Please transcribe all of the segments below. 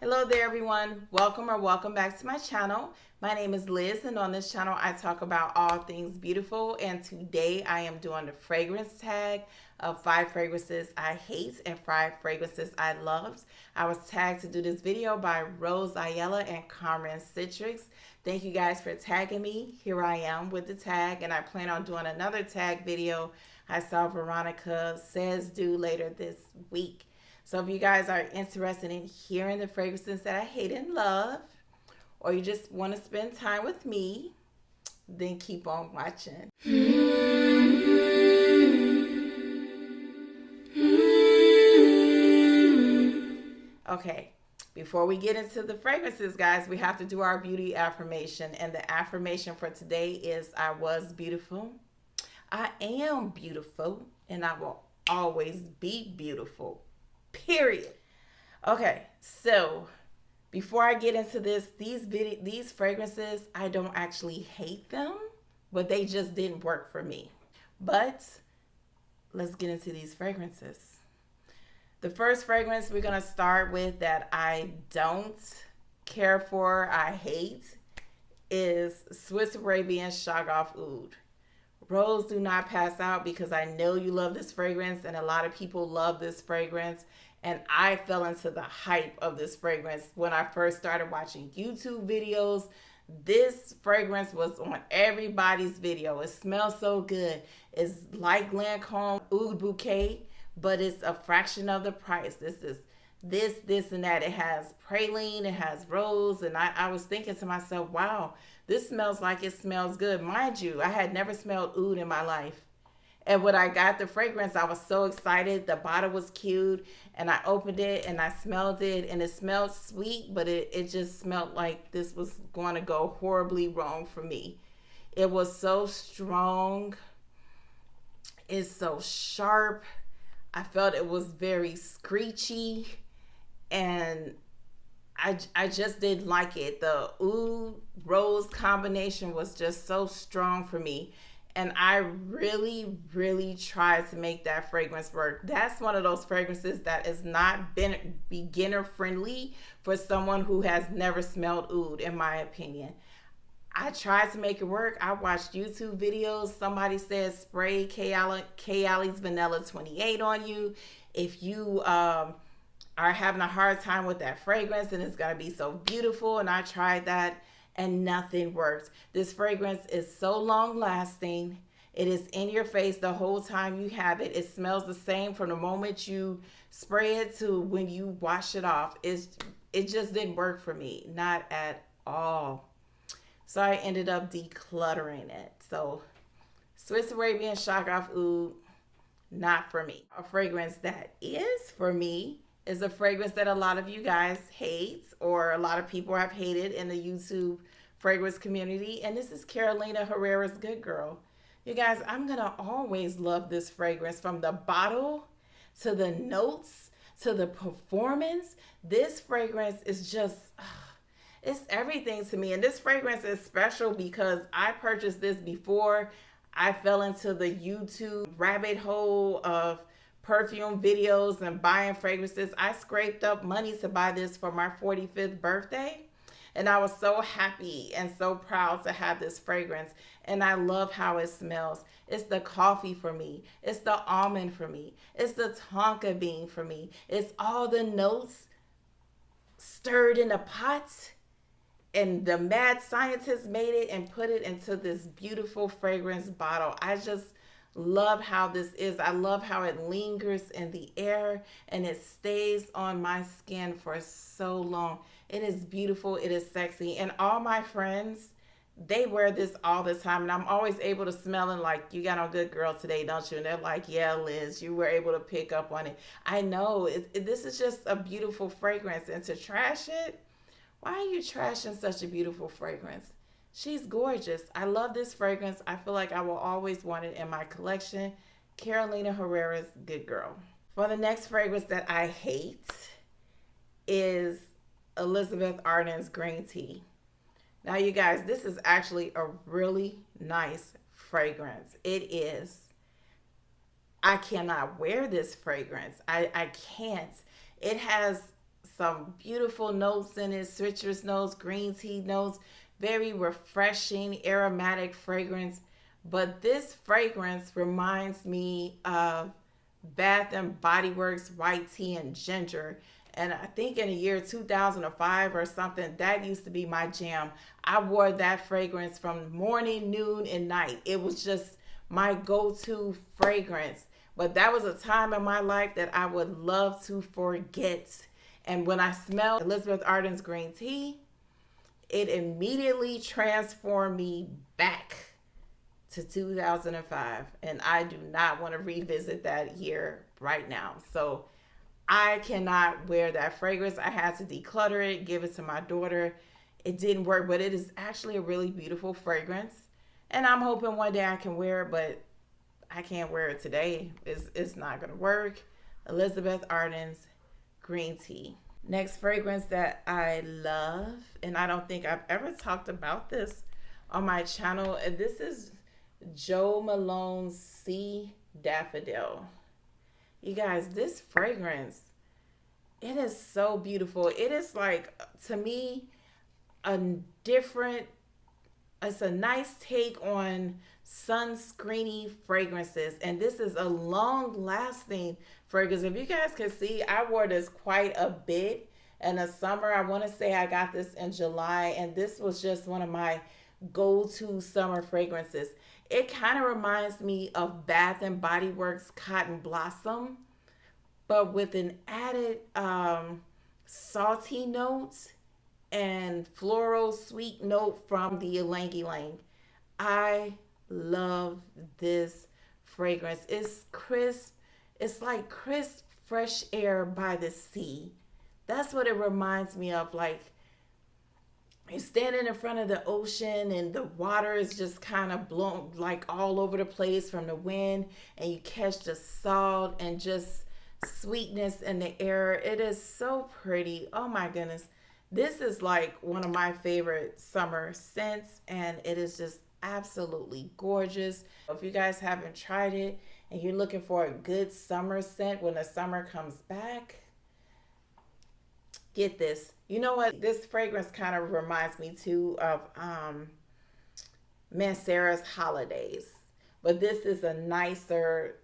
Hello there everyone, welcome back to my channel. My name is Liz and on this channel I talk about all things beautiful, and today I am doing the fragrance tag of 5 fragrances I hate and 5 fragrances I loved. I was tagged to do this video by Rose Ayala and Carmen Scentrix. Thank you guys for tagging me. Here I am with the tag, and I plan on doing another tag video I saw Veronica says do later this week. So if you guys are interested in hearing the fragrances that I hate and love, or you just want to spend time with me, then keep on watching. Okay, before we get into the fragrances, guys, we have to do our beauty affirmation. And the affirmation for today is I was beautiful. I am beautiful, and I will always be beautiful. Period. Okay, so before I get into these fragrances, I don't actually hate them, but they just didn't work for me. But let's get into these fragrances. The first fragrance we're gonna start with that I don't care for, I hate, is Swiss Arabian Shagaf Oud. Rose, do not pass out, because I know you love this fragrance and a lot of people love this fragrance. And I fell into the hype of this fragrance when I first started watching YouTube videos. This fragrance was on everybody's video. It smells so good. It's like Lancome Oud Bouquet, but it's a fraction of the price. This is this, and that. It has praline, it has rose, and I was thinking to myself, wow, this smells like it smells good. Mind you, I had never smelled oud in my life. And when I got the fragrance, I was so excited. The bottle was cute, and I opened it and I smelled it, and it smelled sweet, but it just smelled like this was going to go horribly wrong for me. It was so strong. It's so sharp. I felt it was very screechy, and I just didn't like it. The oud rose combination was just so strong for me. And I really tried to make that fragrance work. That's one of those fragrances that is not beginner friendly for someone who has never smelled oud, in my opinion. I tried to make it work. I watched YouTube videos. Somebody said spray Kayali's Vanilla 28 on you if you are having a hard time with that fragrance, and it's going to be so beautiful. And I tried that, and nothing worked. This fragrance is so long lasting. It is in your face the whole time you have it. It smells the same from the moment you spray it to when you wash it off. It just didn't work for me, not at all. So I ended up decluttering it. So Swiss Arabian Shagaf Oud, not for me. A fragrance that is for me is a fragrance that a lot of you guys hate, or a lot of people have hated in the YouTube fragrance community, and this is Carolina Herrera's Good Girl. You guys, I'm gonna always love this fragrance, from the bottle to the notes to the performance. This fragrance is just it's everything to me. And this fragrance is special because I purchased this before I fell into the YouTube rabbit hole of perfume videos and buying fragrances. I scraped up money to buy this for my 45th birthday. And I was so happy and so proud to have this fragrance. And I love how it smells. It's the coffee for me. It's the almond for me. It's the tonka bean for me. It's all the notes stirred in a pot. And the mad scientists made it and put it into this beautiful fragrance bottle. I just love how this is. I love how it lingers in the air and it stays on my skin for so long. It is beautiful. It is sexy. And all my friends, they wear this all the time. And I'm always able to smell it, like, you got on Good Girl today, don't you? And they're like, yeah, Liz, you were able to pick up on it. I know. This is just a beautiful fragrance. And to trash it, why are you trashing such a beautiful fragrance? She's gorgeous. I love this fragrance. I feel like I will always want it in my collection. Carolina Herrera's Good Girl. For the next fragrance that I hate is Elizabeth Arden's Green Tea. Now, you guys, this is actually a really nice fragrance. It is. I cannot wear this fragrance. I can't. It has some beautiful notes in it, citrus notes, green tea notes, very refreshing, aromatic fragrance. But this fragrance reminds me of Bath and Body Works white tea and ginger. And I think in the year 2005 or something, that used to be my jam. I wore that fragrance from morning, noon, and night. It was just my go-to fragrance. But that was a time in my life that I would love to forget. And when I smelled Elizabeth Arden's green tea, it immediately transformed me back to 2005. And I do not want to revisit that year right now. So I cannot wear that fragrance. I had to declutter it, give it to my daughter. It didn't work, but it is actually a really beautiful fragrance. And I'm hoping one day I can wear it, but I can't wear it today. It's not going to work. Elizabeth Arden's green tea. Next fragrance that I love, and I don't think I've ever talked about this on my channel, and this is Jo Malone's Sea Daffodil. You guys, this fragrance, it is so beautiful. It is like, to me, it's a nice take on sunscreeny fragrances. And this is a long lasting fragrance. If you guys can see, I wore this quite a bit in the summer. I want to say I got this in July, and this was just one of my go-to summer fragrances. It kind of reminds me of Bath and Body Works Cotton Blossom, but with an added salty note and floral sweet note from the ylang ylang. I love this fragrance. It's crisp. It's like crisp, fresh air by the sea. That's what it reminds me of. Like, you're standing in front of the ocean and the water is just kind of blown like all over the place from the wind, and you catch the salt and just sweetness in the air. It is so pretty. Oh my goodness. This is like one of my favorite summer scents, and it is just absolutely gorgeous. If you guys haven't tried it and you're looking for a good summer scent when the summer comes back, get this. You know what? This fragrance kind of reminds me too of Mancera's Holidays, but this is a nicer,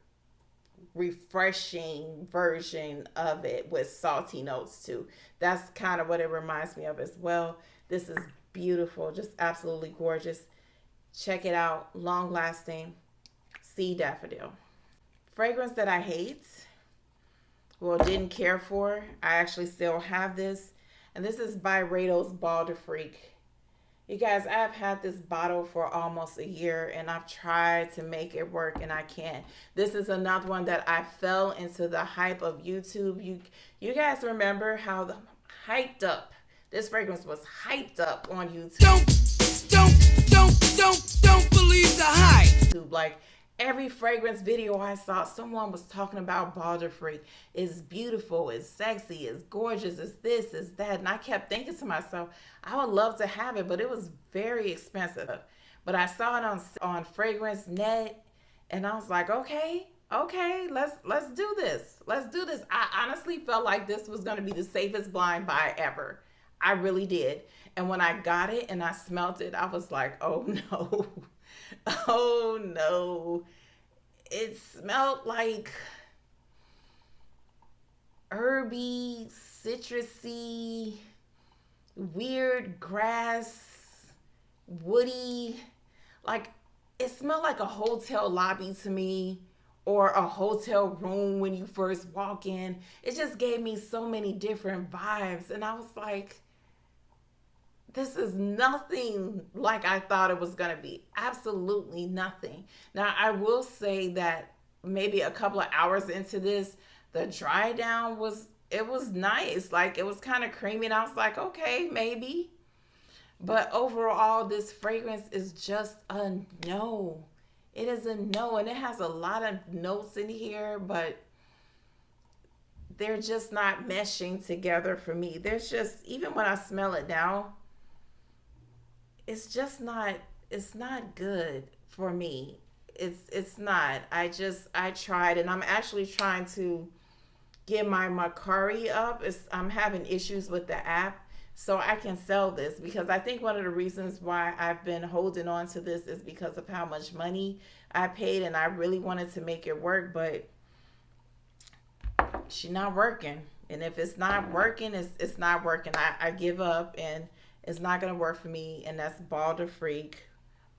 refreshing version of it with salty notes too. That's kind of what it reminds me of as well. This is beautiful, just absolutely gorgeous. Check it out. Long lasting Sea Daffodil. Fragrance that I hate, well, didn't care for. I actually still have this, and this is by Rado's Ball de Freak. You guys, I've had this bottle for almost a year, and I've tried to make it work, and I can't. This is another one that I fell into the hype of YouTube. You guys remember how hyped up this fragrance was hyped up on YouTube. Don't believe the hype. Like, every fragrance video I saw, someone was talking about Ball de Freak. It's beautiful, it's sexy, it's gorgeous, it's this, it's that. And I kept thinking to myself, I would love to have it, but it was very expensive. But I saw it on Fragrance Net, and I was like, okay, let's do this. Let's do this. I honestly felt like this was going to be the safest blind buy ever. I really did. And when I got it and I smelled it, I was like, oh no. Oh no. It smelled like herby, citrusy, weird grass, woody. Like, it smelled like a hotel lobby to me, or a hotel room when you first walk in. It just gave me so many different vibes, and I was like, this is nothing like I thought it was going to be. Absolutely nothing. Now, I will say that maybe a couple of hours into this, the dry down was nice. Like, it was kind of creamy, and I was like, okay, maybe. But overall, this fragrance is just a no. It is a no, and it has a lot of notes in here, but they're just not meshing together for me. There's just, even when I smell it now, it's just not, it's not good for me. It's not. I tried, and I'm actually trying to get my Macari up. I'm having issues with the app, so I can sell this, because I think one of the reasons why I've been holding on to this is because of how much money I paid, and I really wanted to make it work, but she's not working. And if it's not working, it's not working. I give up, and it's not going to work for me, and that's Balder Freak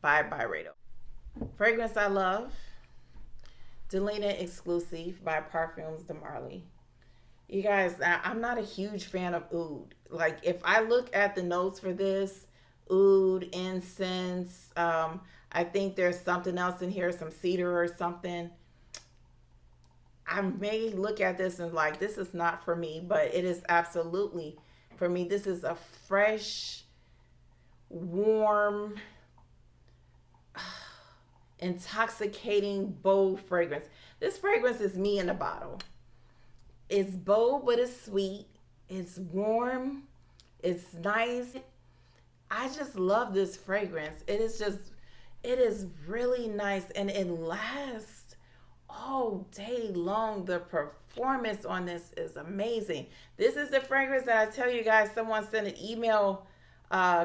by Byredo. Fragrance I love, Delina Exclusive by Parfums de Marly. You guys, I'm not a huge fan of oud. Like, if I look at the notes for this, oud, incense, I think there's something else in here, some cedar or something. I may look at this and like, this is not for me, but it is absolutely for me. This is a fresh, warm, intoxicating, bold fragrance. This fragrance is me in a bottle. It's bold, but it's sweet. It's warm. It's nice. I just love this fragrance. It is really nice, and it lasts all day long. The performance on this is amazing. This is the fragrance that I tell you guys, someone sent an email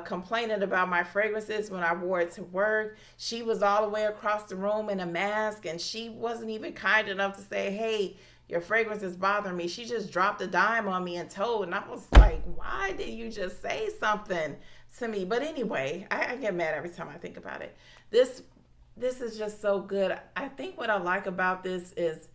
complaining about my fragrances when I wore it to work. She was all the way across the room in a mask, and she wasn't even kind enough to say, hey, your fragrance is bothering me. She just dropped a dime on me and told, and I was like, why did you just say something to me? But anyway, I get mad every time I think about it. This is just so good. I think what I like about this is,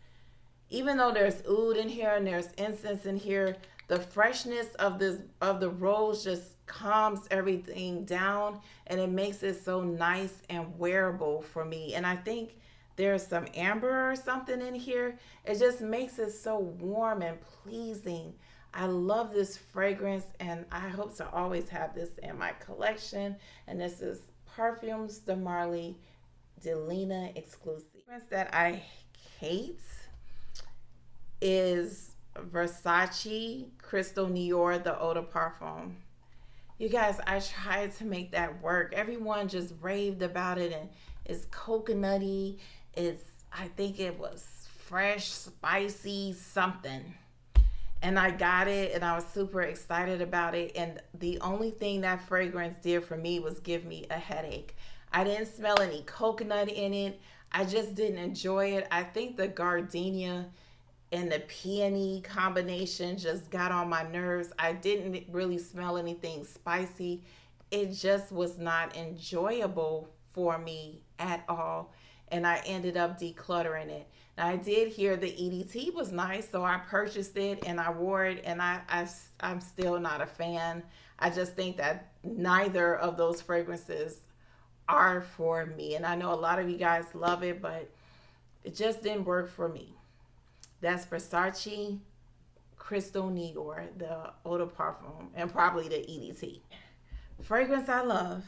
even though there's oud in here and there's incense in here, the freshness of the rose just calms everything down, and it makes it so nice and wearable for me. And I think there's some amber or something in here. It just makes it so warm and pleasing. I love this fragrance, and I hope to always have this in my collection. And this is Parfums de Marly Delina Exclusive. The fragrance that I hate is Versace Crystal Nior, the Eau de Parfum. You guys, I tried to make that work. Everyone just raved about it, and it's coconutty. I think it was fresh, spicy, something. And I got it, and I was super excited about it. And the only thing that fragrance did for me was give me a headache. I didn't smell any coconut in it. I just didn't enjoy it. I think the gardenia and the peony combination just got on my nerves. I didn't really smell anything spicy. It just was not enjoyable for me at all, and I ended up decluttering it. Now, I did hear the EDT was nice, so I purchased it and I wore it, and I'm still not a fan. I just think that neither of those fragrances are for me, and I know a lot of you guys love it, but it just didn't work for me. That's Versace Crystal Nior, the Eau de Parfum, and probably the EDT. Fragrance I love,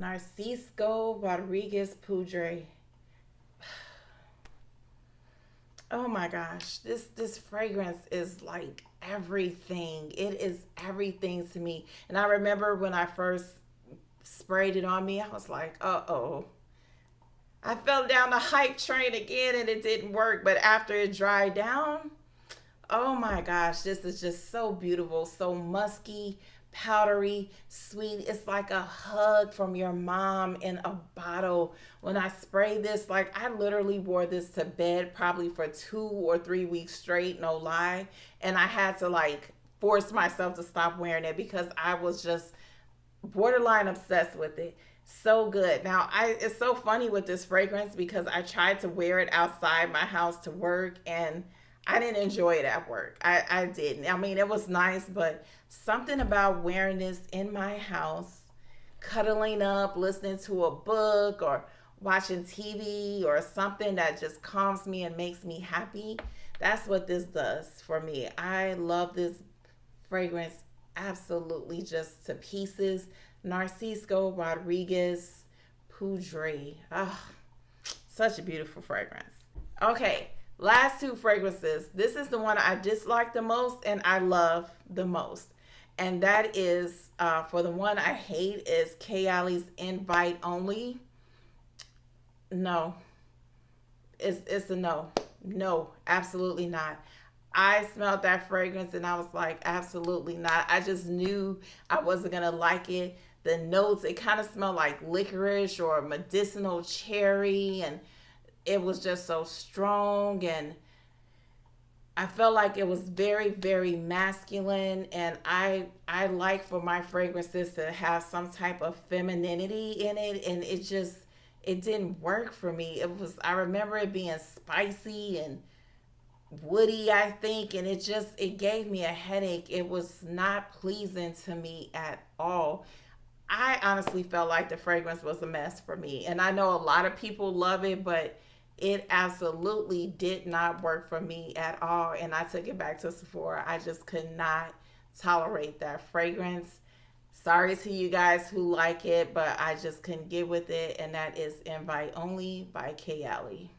Narciso Rodriguez Poudre. Oh my gosh, this fragrance is like everything. It is everything to me. And I remember when I first sprayed it on me, I was like, uh-oh. I fell down the hype train again, and it didn't work. But after it dried down, oh my gosh, this is just so beautiful, so musky, powdery, sweet. It's like a hug from your mom in a bottle. When I sprayed this, like, I literally wore this to bed probably for 2 or 3 weeks straight, no lie. And I had to like force myself to stop wearing it because I was just borderline obsessed with it. So good. Now, it's so funny with this fragrance because I tried to wear it outside my house to work, and I didn't enjoy it at work. I didn't. I mean, it was nice, but something about wearing this in my house, cuddling up, listening to a book or watching TV or something that just calms me and makes me happy. That's what this does for me. I love this fragrance absolutely just to pieces. Narciso Rodriguez Poudre. Oh, such a beautiful fragrance. Okay, last 2 fragrances. This is the one I dislike the most and I love the most. And that is, for the one I hate, is Kayali's Invite Only. No. It's a no. No, absolutely not. I smelled that fragrance and I was like, absolutely not. I just knew I wasn't going to like it. The notes, it kind of smelled like licorice or medicinal cherry, and it was just so strong. And I felt like it was very, very masculine, and I like for my fragrances to have some type of femininity in it, and it didn't work for me. I remember it being spicy and woody, I think, and it gave me a headache. It was not pleasing to me at all. I honestly felt like the fragrance was a mess for me. And I know a lot of people love it, but it absolutely did not work for me at all. And I took it back to Sephora. I just could not tolerate that fragrance. Sorry to you guys who like it, but I just couldn't get with it. And that is Invite Only by Kay Alley.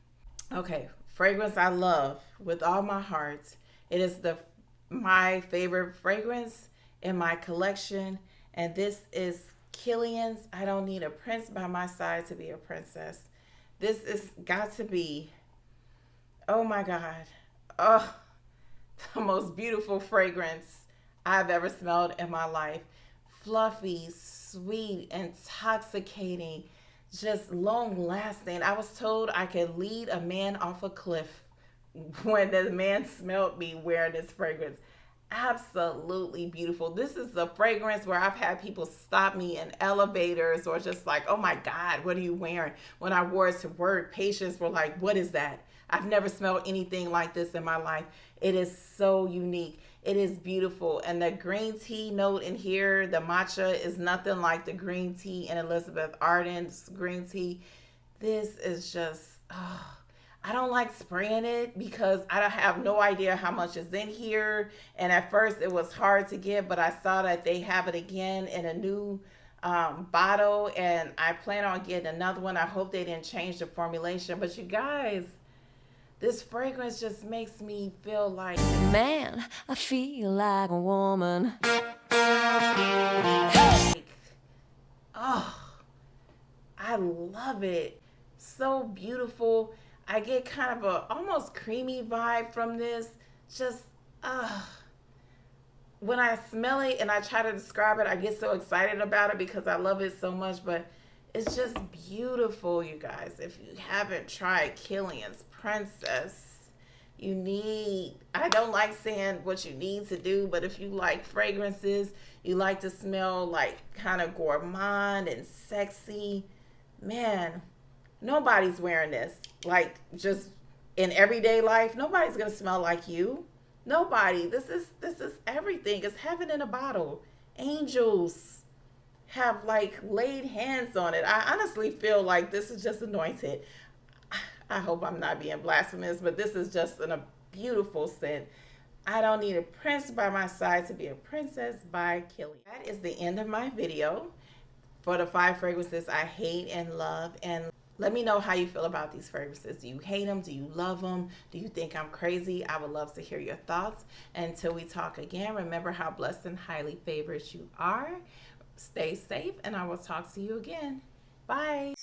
Okay, fragrance I love with all my heart. It is my favorite fragrance in my collection, and this is Killian's I Don't Need a Prince by My Side to Be a Princess. This is got to be, oh my God, oh, the most beautiful fragrance I've ever smelled in my life. Fluffy, sweet, intoxicating, just long lasting. I was told I could lead a man off a cliff when the man smelled me wearing this fragrance. Absolutely beautiful. This is a fragrance where I've had people stop me in elevators or just like, oh my God, what are you wearing? When I wore it to work, patients were like, what is that? I've never smelled anything like this in my life. It is so unique. It is beautiful. And the green tea note in here, the matcha, is nothing like the green tea in Elizabeth Arden's green tea. This is just, oh, I don't like spraying it because I have no idea how much is in here. And at first it was hard to get, but I saw that they have it again in a new bottle, and I plan on getting another one. I hope they didn't change the formulation. But you guys, this fragrance just makes me feel like, man, I feel like a woman. Oh, I love it. So beautiful. I get kind of a almost creamy vibe from this. Just, when I smell it and I try to describe it, I get so excited about it because I love it so much. But it's just beautiful, you guys. If you haven't tried Killian's Princess, I don't like saying what you need to do, but if you like fragrances, you like to smell like kind of gourmand and sexy, man, nobody's wearing this. Like, just in everyday life, nobody's gonna smell like you. Nobody. This is everything. It's heaven in a bottle. Angels have like laid hands on it. I honestly feel like this is just anointed. I hope I'm not being blasphemous, but this is just a beautiful scent. I Don't Need a Prince by My Side to Be a Princess by Killian. That is the end of my video for the 5 fragrances I hate and love. And let me know how you feel about these fragrances. Do you hate them? Do you love them? Do you think I'm crazy? I would love to hear your thoughts. Until we talk again, remember how blessed and highly favored you are. Stay safe, and I will talk to you again. Bye.